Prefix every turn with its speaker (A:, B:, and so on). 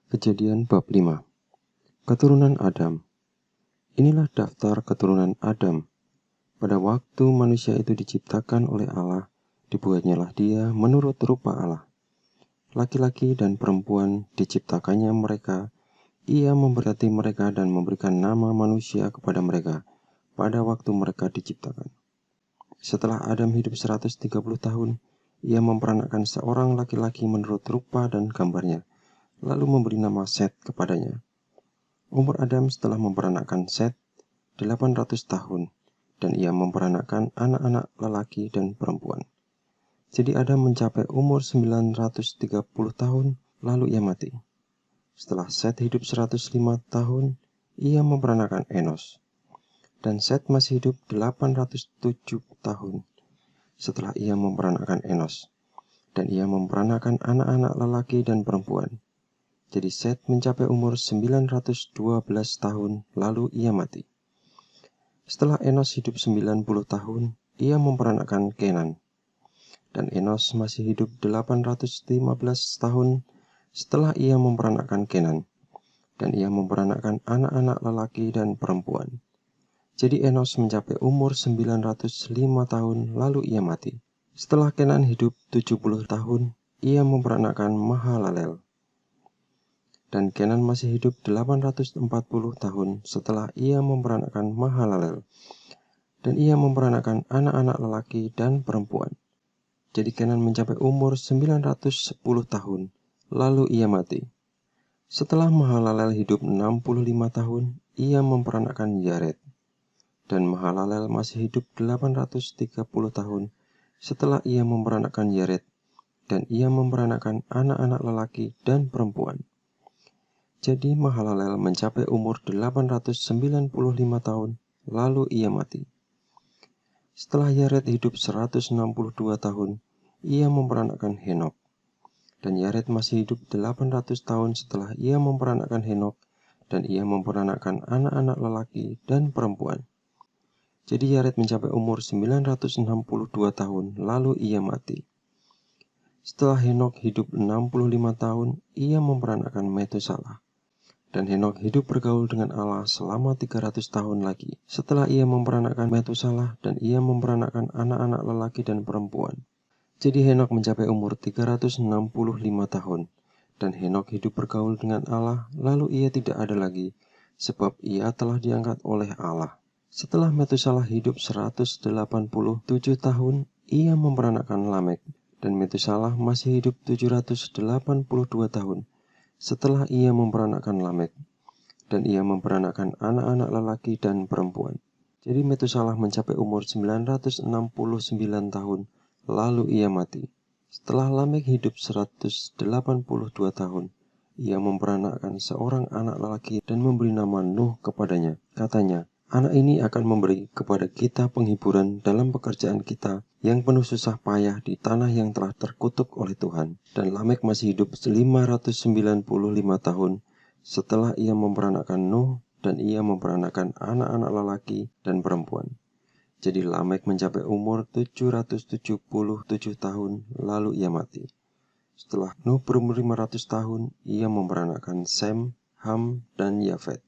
A: Kejadian bab 5. Keturunan Adam. Inilah daftar keturunan Adam. Pada waktu manusia itu diciptakan oleh Allah, dibuatnyalah dia menurut rupa Allah. Laki-laki dan perempuan diciptakannya mereka. Ia memberkati mereka dan memberikan nama manusia kepada mereka pada waktu mereka diciptakan. Setelah Adam hidup 130 tahun, ia memperanakkan seorang laki-laki menurut rupa dan gambarnya, lalu memberi nama Set kepadanya. Umur Adam setelah memperanakkan Set 800 tahun, dan ia memperanakkan anak-anak lelaki dan perempuan. Jadi Adam mencapai umur 930 tahun, lalu ia mati. Setelah Set hidup 105 tahun, ia memperanakkan Enos. Dan Set masih hidup 807 tahun setelah ia memperanakkan Enos, dan ia memperanakkan anak-anak lelaki dan perempuan. Jadi Set mencapai umur 912 tahun, lalu ia mati. Setelah Enos hidup 90 tahun, ia memperanakkan Kenan. Dan Enos masih hidup 815 tahun setelah ia memperanakkan Kenan. Dan ia memperanakkan anak-anak lelaki dan perempuan. Jadi Enos mencapai umur 905 tahun, lalu ia mati. Setelah Kenan hidup 70 tahun, ia memperanakkan Mahalalel. Dan Kenan masih hidup 840 tahun setelah ia memperanakkan Mahalalel. Dan ia memperanakkan anak-anak lelaki dan perempuan. Jadi Kenan mencapai umur 910 tahun, lalu ia mati. Setelah Mahalalel hidup 65 tahun, ia memperanakkan Yared. Dan Mahalalel masih hidup 830 tahun setelah ia memperanakkan Yared. Dan ia memperanakkan anak-anak lelaki dan perempuan. Jadi Mahalalel mencapai umur 895 tahun, lalu ia mati. Setelah Yared hidup 162 tahun, ia memperanakkan Henok. Dan Yared masih hidup 800 tahun setelah ia memperanakkan Henok, dan ia memperanakkan anak-anak lelaki dan perempuan. Jadi Yared mencapai umur 962 tahun, lalu ia mati. Setelah Henok hidup 65 tahun, ia memperanakkan Metusalah. Dan Henok hidup bergaul dengan Allah selama 300 tahun lagi. Setelah ia memperanakkan Metusalah, dan ia memperanakkan anak-anak lelaki dan perempuan. Jadi Henok mencapai umur 365 tahun. Dan Henok hidup bergaul dengan Allah, lalu ia tidak ada lagi, sebab ia telah diangkat oleh Allah. Setelah Metusalah hidup 187 tahun, ia memperanakkan Lamek. Dan Metusalah masih hidup 782 tahun setelah ia memperanakkan Lamek, dan ia memperanakkan anak-anak lelaki dan perempuan. Jadi Metusalah mencapai umur 969 tahun, lalu ia mati. Setelah Lamek hidup 182 tahun, ia memperanakkan seorang anak lelaki dan memberi nama Nuh kepadanya. Katanya, anak ini akan memberi kepada kita penghiburan dalam pekerjaan kita yang penuh susah payah di tanah yang telah terkutuk oleh Tuhan. Dan Lamek masih hidup 595 tahun setelah ia memperanakkan Nuh, dan ia memperanakkan anak-anak lelaki dan perempuan. Jadi Lamek mencapai umur 777 tahun, lalu ia mati. Setelah Nuh berumur 500 tahun, ia memperanakkan Sem, Ham, dan Yafet.